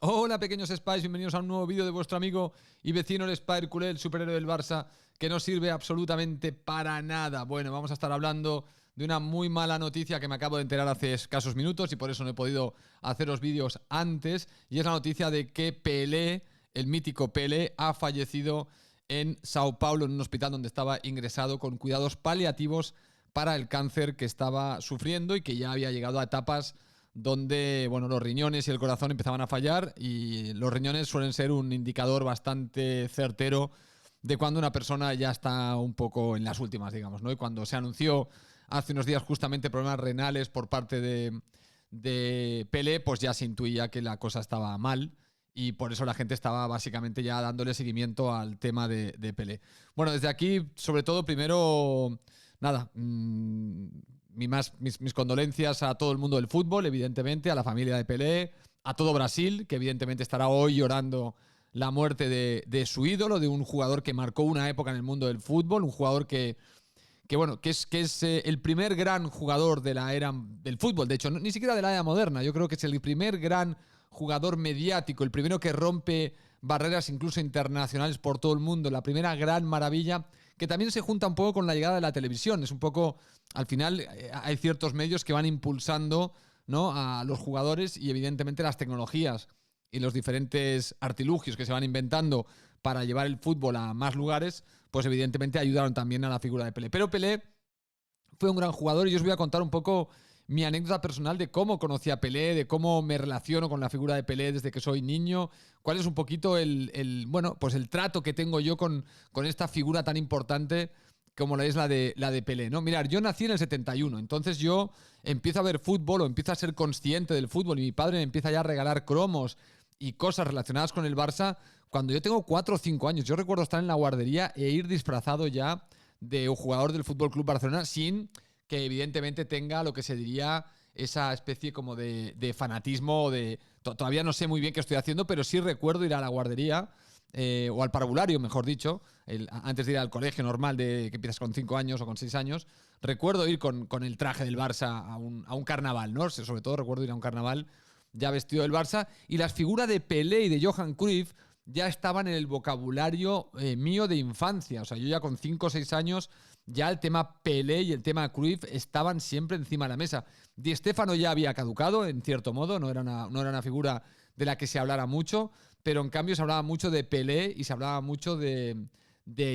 Hola pequeños Spies, bienvenidos a un nuevo vídeo de vuestro amigo y vecino el Spy Culé, el superhéroe del Barça, que no sirve absolutamente para nada. Bueno, vamos a estar hablando de una muy mala noticia que me acabo de enterar hace escasos minutos y por eso no he podido haceros vídeos antes, y es la noticia de que Pelé, el mítico Pelé, ha fallecido en Sao Paulo, en un hospital donde estaba ingresado con cuidados paliativos para el cáncer que estaba sufriendo y que ya había llegado a etapas donde bueno, los riñones y el corazón empezaban a fallar, y los riñones suelen ser un indicador bastante certero de cuando una persona ya está un poco en las últimas, digamos, ¿no? Y cuando se anunció hace unos días justamente problemas renales por parte de Pelé, pues ya se intuía que la cosa estaba mal, y por eso la gente estaba básicamente ya dándole seguimiento al tema de Pelé. Bueno, desde aquí, sobre todo, primero, nada, mis condolencias a todo el mundo del fútbol, evidentemente, a la familia de Pelé, a todo Brasil, que evidentemente estará hoy llorando la muerte de su ídolo, de un jugador que marcó una época en el mundo del fútbol, un jugador que es el primer gran jugador de la era del fútbol, de hecho, ni siquiera de la era moderna. Yo creo que es el primer gran jugador mediático, el primero que rompe barreras incluso internacionales por todo el mundo, la primera gran maravilla, que también se junta un poco con la llegada de la televisión. Es un poco, al final, hay ciertos medios que van impulsando, ¿no?, a los jugadores, y evidentemente las tecnologías y los diferentes artilugios que se van inventando para llevar el fútbol a más lugares, pues evidentemente ayudaron también a la figura de Pelé. Pero Pelé fue un gran jugador, y yo os voy a contar un poco mi anécdota personal de cómo conocí a Pelé, de cómo me relaciono con la figura de Pelé desde que soy niño, cuál es un poquito bueno, pues el trato que tengo yo con esta figura tan importante como es la de Pelé, ¿no? Mirad, yo nací en el 71, entonces yo empiezo a ver fútbol, o empiezo a ser consciente del fútbol, y mi padre me empieza ya a regalar cromos y cosas relacionadas con el Barça cuando yo tengo 4 o 5 años. Yo recuerdo estar en la guardería e ir disfrazado ya de un jugador del Fútbol Club Barcelona, sin que evidentemente tenga lo que se diría esa especie como de fanatismo, todavía no sé muy bien qué estoy haciendo, pero sí recuerdo ir a la guardería, o al parvulario, mejor dicho, antes de ir al colegio normal que empiezas con 5 años o con 6 años. Recuerdo ir con el traje del Barça a un carnaval, ¿no? Sobre todo recuerdo ir a un carnaval ya vestido del Barça, y las figuras de Pelé y de Johan Cruyff ya estaban en el vocabulario mío de infancia. O sea, yo ya con 5 o 6 años, ya el tema Pelé y el tema Cruyff estaban siempre encima de la mesa. Di Stéfano ya había caducado, en cierto modo, no era una figura de la que se hablara mucho, pero en cambio se hablaba mucho de Pelé y se hablaba mucho de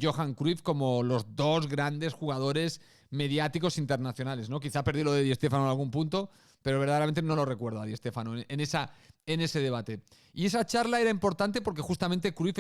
Johan Cruyff como los dos grandes jugadores mediáticos internacionales, ¿no? Quizá perdí lo de Di Stéfano en algún punto, pero verdaderamente no lo recuerdo a Di Stéfano en ese debate. Y esa charla era importante porque justamente Cruyff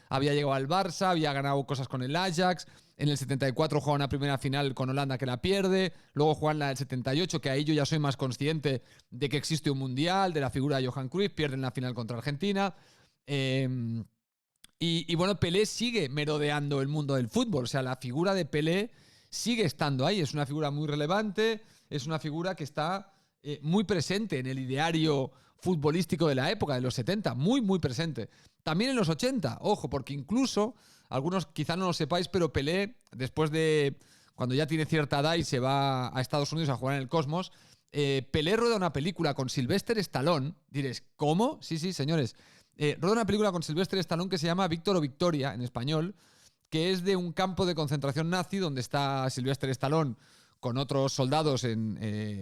había llegado al Barça, había ganado cosas con el Ajax, en el 74 juega una primera final con Holanda que la pierde, luego juegan la del 78, que ahí yo ya soy más consciente de que existe un mundial, de la figura de Johan Cruyff, pierden la final contra Argentina. Y bueno, Pelé sigue merodeando el mundo del fútbol. O sea, la figura de Pelé sigue estando ahí. Es una figura muy relevante, es una figura que está muy presente en el ideario futbolístico de la época, de los 70, muy, muy presente. También en los 80, ojo, porque incluso, algunos quizá no lo sepáis, pero Pelé, después de, cuando ya tiene cierta edad y se va a Estados Unidos a jugar en el Cosmos, Pelé rueda una película con Sylvester Stallone. Diréis, ¿cómo? Sí, sí, señores. Rueda una película con Sylvester Stallone que se llama Víctor o Victoria, en español, que es de un campo de concentración nazi donde está Sylvester Stallone con otros soldados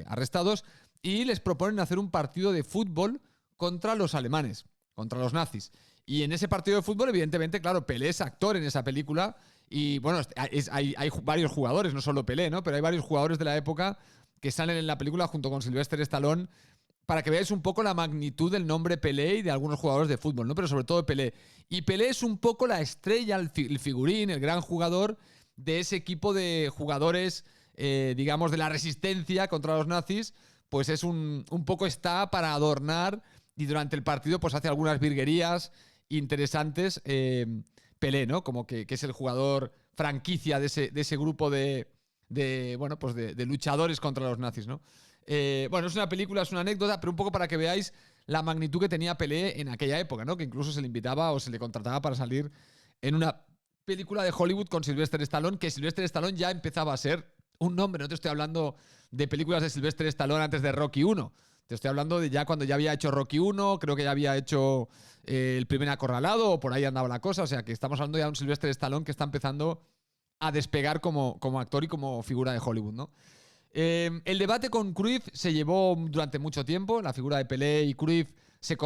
arrestados, y les proponen hacer un partido de fútbol contra los alemanes, contra los nazis. Y en ese partido de fútbol, evidentemente, claro, Pelé es actor en esa película, y bueno, hay varios jugadores, no solo Pelé, ¿no? Pero hay varios jugadores de la época que salen en la película junto con Sylvester Stallone, para que veáis un poco la magnitud del nombre Pelé y de algunos jugadores de fútbol, ¿no? Pero sobre todo Pelé. Y Pelé es un poco la estrella, el figurín, el gran jugador de ese equipo de jugadores, digamos, de la resistencia contra los nazis. Pues es un poco está para adornar, y durante el partido pues hace algunas virguerías interesantes, Pelé, ¿no? Como que es el jugador franquicia de ese grupo bueno, pues de luchadores contra los nazis, ¿no? Bueno, es una película, es una anécdota, pero un poco para que veáis la magnitud que tenía Pelé en aquella época, ¿no? Que incluso se le invitaba o se le contrataba para salir en una película de Hollywood con Sylvester Stallone, que Sylvester Stallone ya empezaba a ser un nombre. No te estoy hablando de películas de Sylvester Stallone antes de Rocky 1. Te estoy hablando de ya cuando ya había hecho Rocky 1, creo que ya había hecho el primer Acorralado, o por ahí andaba la cosa. O sea, que estamos hablando ya de un Sylvester Stallone que está empezando a despegar como actor y como figura de Hollywood, ¿no? El debate con Cruyff se llevó durante mucho tiempo. La figura de Pelé y Cruyff se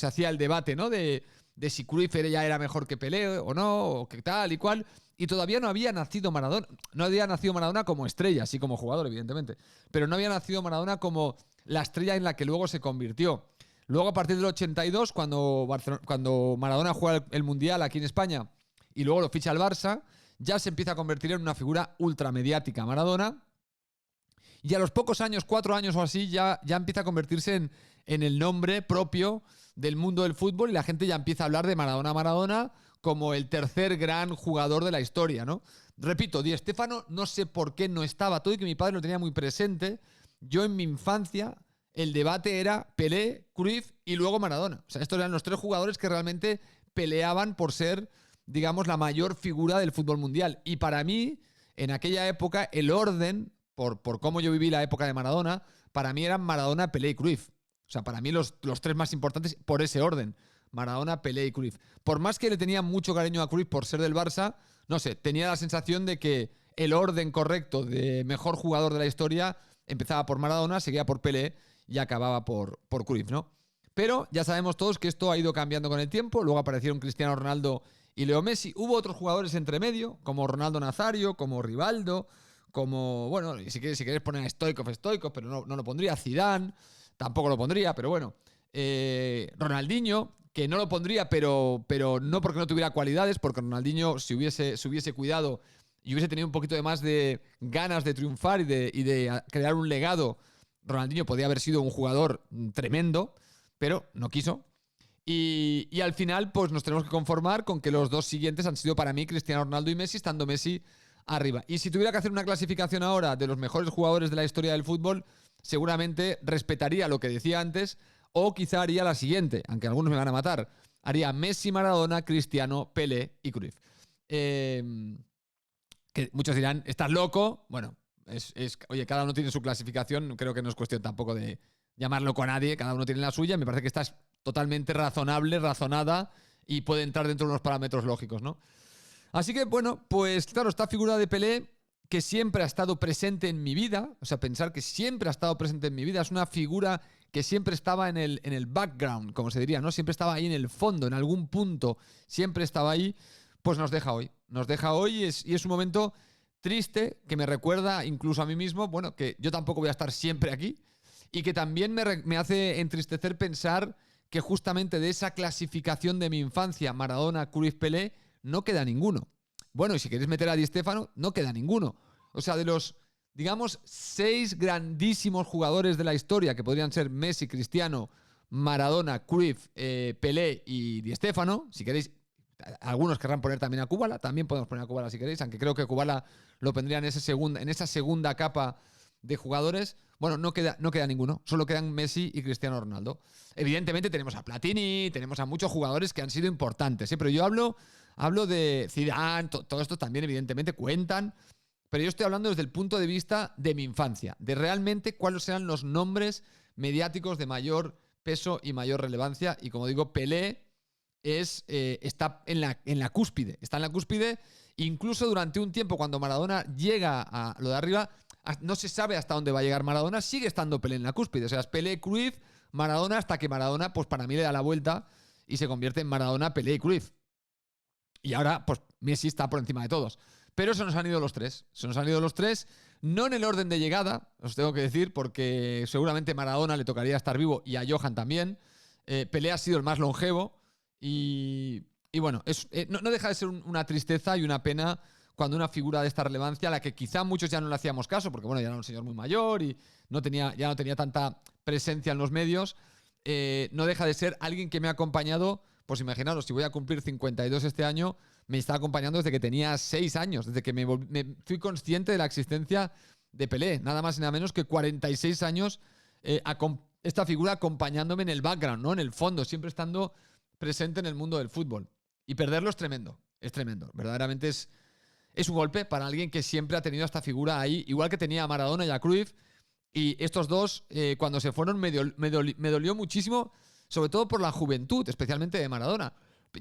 hacía el debate, ¿no? De si Cruyff ya era mejor que Pelé o no, o qué tal y cual. Y todavía no había nacido Maradona. No había nacido Maradona como estrella, así como jugador, evidentemente. Pero no había nacido Maradona como la estrella en la que luego se convirtió. Luego, a partir del 82, cuando Maradona juega el Mundial aquí en España y luego lo ficha al Barça, ya se empieza a convertir en una figura ultramediática Maradona. Y a los pocos años, 4 años o así, ya empieza a convertirse en el nombre propio del mundo del fútbol y la gente ya empieza a hablar de Maradona como el tercer gran jugador de la historia, ¿no? Repito, Di Stéfano no sé por qué no estaba, todo y que mi padre lo tenía muy presente. Yo en mi infancia el debate era Pelé, Cruyff y luego Maradona. O sea, estos eran los 3 jugadores que realmente peleaban por ser, digamos, la mayor figura del fútbol mundial. Y para mí, en aquella época, el orden, por cómo yo viví la época de Maradona, para mí eran Maradona, Pelé y Cruyff. O sea, para mí los 3 más importantes por ese orden. Maradona, Pelé y Cruyff. Por más que le tenía mucho cariño a Cruyff por ser del Barça, no sé, tenía la sensación de que el orden correcto de mejor jugador de la historia empezaba por Maradona, seguía por Pelé y acababa por Cruyff, ¿no? Pero ya sabemos todos que esto ha ido cambiando con el tiempo. Luego aparecieron Cristiano Ronaldo y Leo Messi. Hubo otros jugadores entre medio, como Ronaldo Nazario, como Rivaldo, como, bueno, si quieres poner a Stoichkov, pero no lo pondría. Zidane, tampoco lo pondría, pero bueno. Ronaldinho, que no lo pondría, pero no porque no tuviera cualidades, porque Ronaldinho, si hubiese cuidado y hubiese tenido un poquito de más de ganas de triunfar y de crear un legado, Ronaldinho podía haber sido un jugador tremendo, pero no quiso. Y al final, pues nos tenemos que conformar con que los 2 siguientes han sido para mí Cristiano Ronaldo y Messi, estando Messi arriba. Y si tuviera que hacer una clasificación ahora de los mejores jugadores de la historia del fútbol, seguramente respetaría lo que decía antes, o quizá haría la siguiente, aunque algunos me van a matar. Haría Messi, Maradona, Cristiano, Pelé y Cruyff. Que muchos dirán, ¿estás loco? Bueno, oye, cada uno tiene su clasificación. Creo que no es cuestión tampoco de llamar loco a nadie. Cada uno tiene la suya. Me parece que esta es totalmente razonable, razonada y puede entrar dentro de unos parámetros lógicos, ¿no? Así que, bueno, pues claro, esta figura de Pelé, que siempre ha estado presente en mi vida, o sea, pensar que siempre ha estado presente en mi vida, es una figura que siempre estaba en el background, como se diría, ¿no? Siempre estaba ahí en el fondo, en algún punto, siempre estaba ahí, pues nos deja hoy. Nos deja hoy y es un momento triste que me recuerda incluso a mí mismo, bueno, que yo tampoco voy a estar siempre aquí y que también me hace entristecer pensar que justamente de esa clasificación de mi infancia, Maradona, Cruyff, Pelé, no queda ninguno. Bueno, y si queréis meter a Di Stéfano, no queda ninguno. O sea, de los, digamos, 6 grandísimos jugadores de la historia, que podrían ser Messi, Cristiano, Maradona, Cruyff, Pelé y Di Stéfano, si queréis, algunos querrán poner también a Kubala, también podemos poner a Kubala si queréis, aunque creo que Kubala lo pondría en esa segunda capa de jugadores. Bueno, no queda ninguno, solo quedan Messi y Cristiano Ronaldo. Evidentemente tenemos a Platini, tenemos a muchos jugadores que han sido importantes, ¿sí? Pero yo hablo de Zidane, todo esto también evidentemente cuentan, pero yo estoy hablando desde el punto de vista de mi infancia, de realmente cuáles eran los nombres mediáticos de mayor peso y mayor relevancia. Y como digo, Pelé está en la cúspide, incluso durante un tiempo cuando Maradona llega a lo de arriba, no se sabe hasta dónde va a llegar Maradona, sigue estando Pelé en la cúspide, o sea, es Pelé, Cruyff, Maradona, hasta que Maradona, pues para mí le da la vuelta y se convierte en Maradona, Pelé y Cruyff. Y ahora, pues Messi está por encima de todos. Pero se nos han ido los 3. Se nos han ido los 3, no en el orden de llegada, os tengo que decir, porque seguramente Maradona le tocaría estar vivo y a Johan también. Pelé ha sido el más longevo y bueno, no deja de ser una tristeza y una pena cuando una figura de esta relevancia, a la que quizá muchos ya no le hacíamos caso, porque bueno, ya era un señor muy mayor y ya no tenía tanta presencia en los medios, no deja de ser alguien que me ha acompañado. Pues imaginaros, si voy a cumplir 52 este año, me está acompañando desde que tenía 6 años, desde que me fui consciente de la existencia de Pelé. Nada más y nada menos que 46 años esta figura acompañándome en el background, ¿no? En el fondo, siempre estando presente en el mundo del fútbol. Y perderlo es tremendo, es tremendo. Verdaderamente es un golpe para alguien que siempre ha tenido esta figura ahí, igual que tenía a Maradona y a Cruyff, Y estos dos, cuando se fueron, me dolió muchísimo, sobre todo por la juventud, especialmente de Maradona.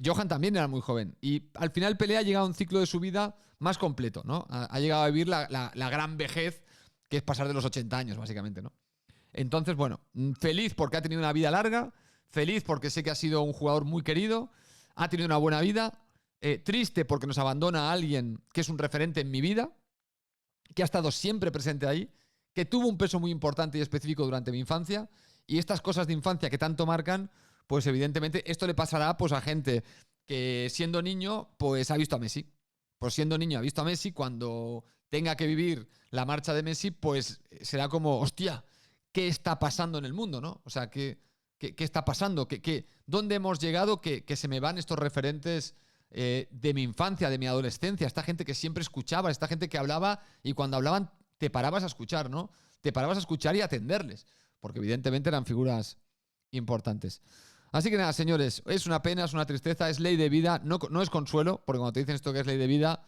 Johan también era muy joven. Y al final Pelé ha llegado a un ciclo de su vida más completo, ¿no? Ha llegado a vivir la gran vejez, que es pasar de los 80 años, básicamente, ¿no? Entonces, bueno, feliz porque ha tenido una vida larga, feliz porque sé que ha sido un jugador muy querido, ha tenido una buena vida, triste porque nos abandona a alguien que es un referente en mi vida, que ha estado siempre presente ahí, que tuvo un peso muy importante y específico durante mi infancia, y estas cosas de infancia que tanto marcan, pues evidentemente esto le pasará pues a gente que siendo niño pues ha visto a Messi. Pues siendo niño ha visto a Messi, cuando tenga que vivir la marcha de Messi, pues será como, hostia, ¿qué está pasando en el mundo, no? O sea, ¿qué está pasando? ¿Dónde hemos llegado que se me van estos referentes de mi infancia, de mi adolescencia? Esta gente que siempre escuchaba, esta gente que hablaba y cuando hablaban te parabas a escuchar, ¿no? Te parabas a escuchar y a atenderles, porque evidentemente eran figuras importantes. Así que nada, señores, es una pena, es una tristeza, es ley de vida, no es consuelo, porque cuando te dicen esto que es ley de vida,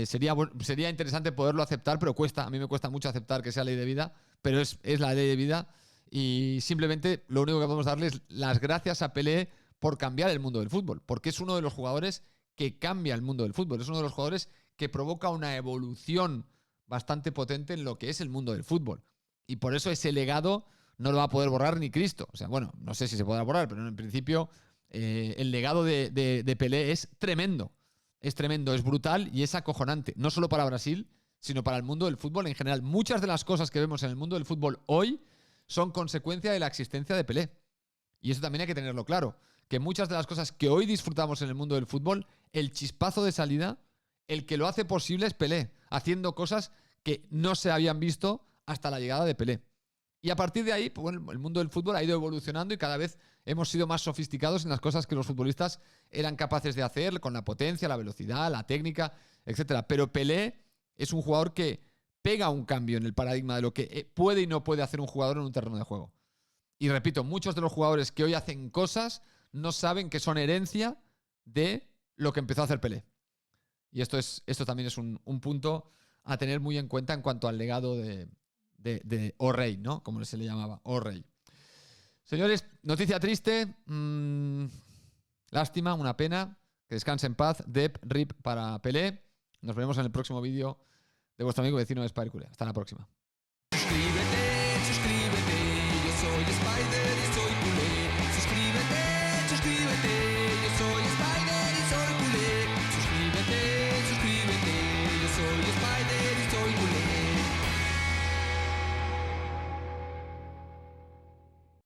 sería interesante poderlo aceptar, pero cuesta, a mí me cuesta mucho aceptar que sea ley de vida, pero es la ley de vida, y simplemente lo único que podemos darle es las gracias a Pelé por cambiar el mundo del fútbol, porque es uno de los jugadores que cambia el mundo del fútbol, es uno de los jugadores que provoca una evolución bastante potente en lo que es el mundo del fútbol, y por eso ese legado no lo va a poder borrar ni Cristo. O sea, bueno, no sé si se podrá borrar, pero en principio el legado de Pelé es tremendo. Es tremendo, es brutal y es acojonante. No solo para Brasil, sino para el mundo del fútbol en general. Muchas de las cosas que vemos en el mundo del fútbol hoy son consecuencia de la existencia de Pelé. Y eso también hay que tenerlo claro. Que muchas de las cosas que hoy disfrutamos en el mundo del fútbol, el chispazo de salida, el que lo hace posible es Pelé, haciendo cosas que no se habían visto hasta la llegada de Pelé. Y a partir de ahí, pues bueno, el mundo del fútbol ha ido evolucionando y cada vez hemos sido más sofisticados en las cosas que los futbolistas eran capaces de hacer, con la potencia, la velocidad, la técnica, etc. Pero Pelé es un jugador que pega un cambio en el paradigma de lo que puede y no puede hacer un jugador en un terreno de juego. Y repito, muchos de los jugadores que hoy hacen cosas no saben que son herencia de lo que empezó a hacer Pelé. Y esto también es un punto a tener muy en cuenta en cuanto al legado de O'Reilly, ¿no? Como se le llamaba, O'Reilly. Señores, noticia triste. Lástima, una pena. Que descanse en paz. Dep, rip para Pelé. Nos veremos en el próximo vídeo de vuestro amigo vecino de Spiricule. Hasta la próxima.